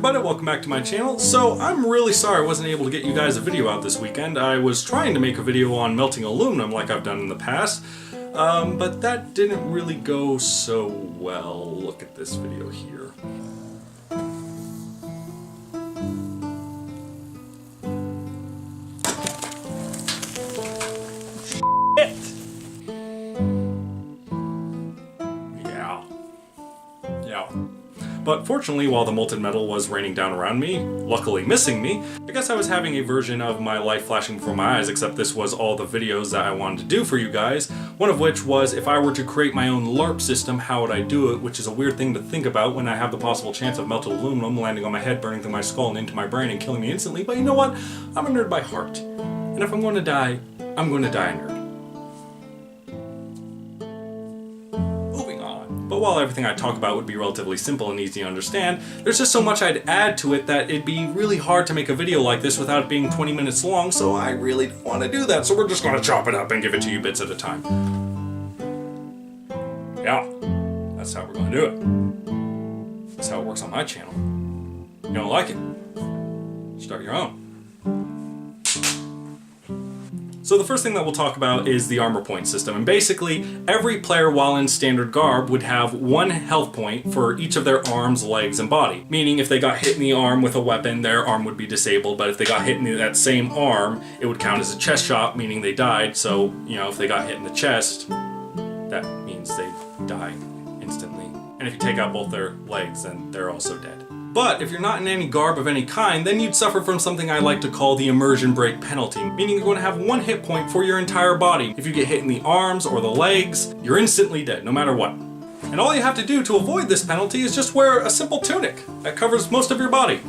everybody, welcome back to my channel. So I'm really sorry I wasn't able to get you guys a video out this weekend. I was trying to make a video on melting aluminum like I've done in the past, but that didn't really go so well. Look at this video here. But fortunately, while the molten metal was raining down around me, luckily missing me, I guess I was having a version of my life flashing before my eyes, except this was all the videos that I wanted to do for you guys, one of which was if I were to create my own LARP system, how would I do it, which is a weird thing to think about when I have the possible chance of melted aluminum landing on my head, burning through my skull and into my brain and killing me instantly, but you know what? I'm a nerd by heart. And if I'm going to die, I'm going to die a nerd. But while everything I talk about would be relatively simple and easy to understand, there's just so much I'd add to it that it'd be really hard to make a video like this without it being 20 minutes long, so I really don't want to do that, so we're just going to chop it up and give it to you bits at a time. Yeah, that's how we're going to do it. That's how it works on my channel. You don't like it? Start your own. So the first thing that we'll talk about is the armor point system, and basically every player while in standard garb would have one health point for each of their arms, legs, and body. Meaning if they got hit in the arm with a weapon, their arm would be disabled, but if they got hit in that same arm, it would count as a chest shot, meaning they died. So, you know, if they got hit in the chest, that means they die instantly. And if you take out both their legs, then they're also dead. But if you're not in any garb of any kind, then you'd suffer from something I like to call the immersion break penalty, meaning you're going to have one hit point for your entire body. If you get hit in the arms or the legs, you're instantly dead, no matter what. And all you have to do to avoid this penalty is just wear a simple tunic that covers most of your body.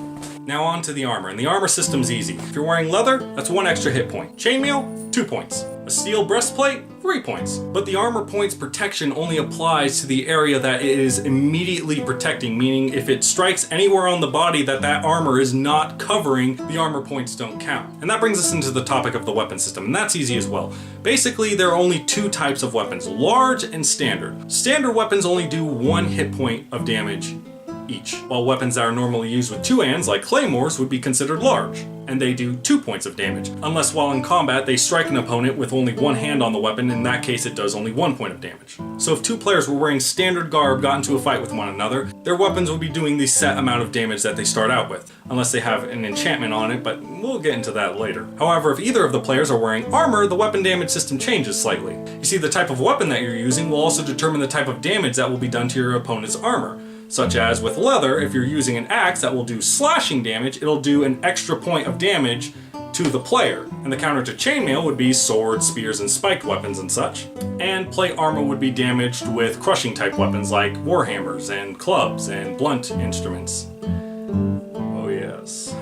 Now on to the armor, and the armor system's easy. If you're wearing leather, that's one extra hit point. Chainmail, 2 points. A steel breastplate, 3 points. But the armor point's protection only applies to the area that it is immediately protecting, meaning if it strikes anywhere on the body that armor is not covering, the armor points don't count. And that brings us into the topic of the weapon system, and that's easy as well. Basically, there are only two types of weapons, large and standard. Standard weapons only do 1 hit point of damage each, while weapons that are normally used with 2 hands, like claymores, would be considered large, and they do 2 points of damage. Unless while in combat they strike an opponent with only 1 hand on the weapon, in that case it does only 1 point of damage. So if 2 players were wearing standard garb got into a fight with one another, their weapons would be doing the set amount of damage that they start out with, unless they have an enchantment on it, but we'll get into that later. However, if either of the players are wearing armor, the weapon damage system changes slightly. You see, the type of weapon that you're using will also determine the type of damage that will be done to your opponent's armor. Such as with leather, if you're using an axe that will do slashing damage, it'll do an extra point of damage to the player. And the counter to chainmail would be swords, spears, and spiked weapons and such. And plate armor would be damaged with crushing type weapons like warhammers and clubs and blunt instruments. Oh yes.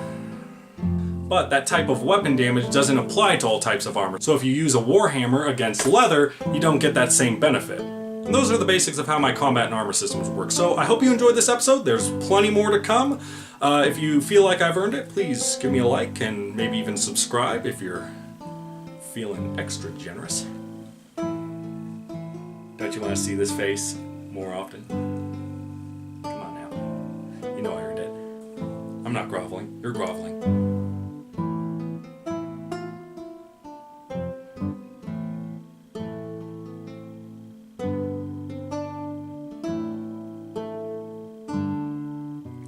But that type of weapon damage doesn't apply to all types of armor. So if you use a warhammer against leather, you don't get that same benefit. And those are the basics of how my combat and armor systems work. So I hope you enjoyed this episode. There's plenty more to come. If you feel like I've earned it, please give me a like and maybe even subscribe if you're feeling extra generous. Don't you want to see this face more often? Come on now. You know I earned it. I'm not groveling. You're groveling.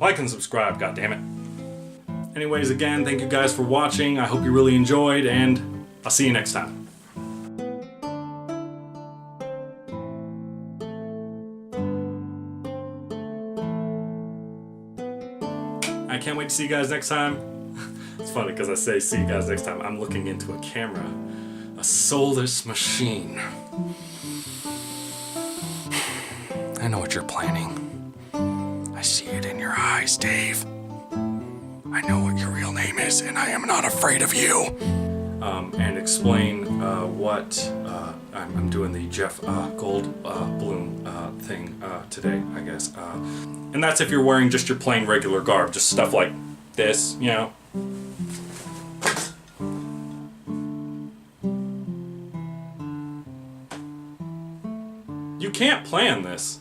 Like and subscribe, goddammit. Anyways, again, thank you guys for watching. I hope you really enjoyed, and I'll see you next time. I can't wait to see you guys next time. It's funny because I say see you guys next time. I'm looking into a camera. A soulless machine. I know what you're planning. I see it in your eyes, Dave. I know what your real name is, and I am not afraid of you. And explain what I'm doing the Jeff Goldblum thing today, I guess. And that's if you're wearing just your plain regular garb, just stuff like this, you know. You can't plan this.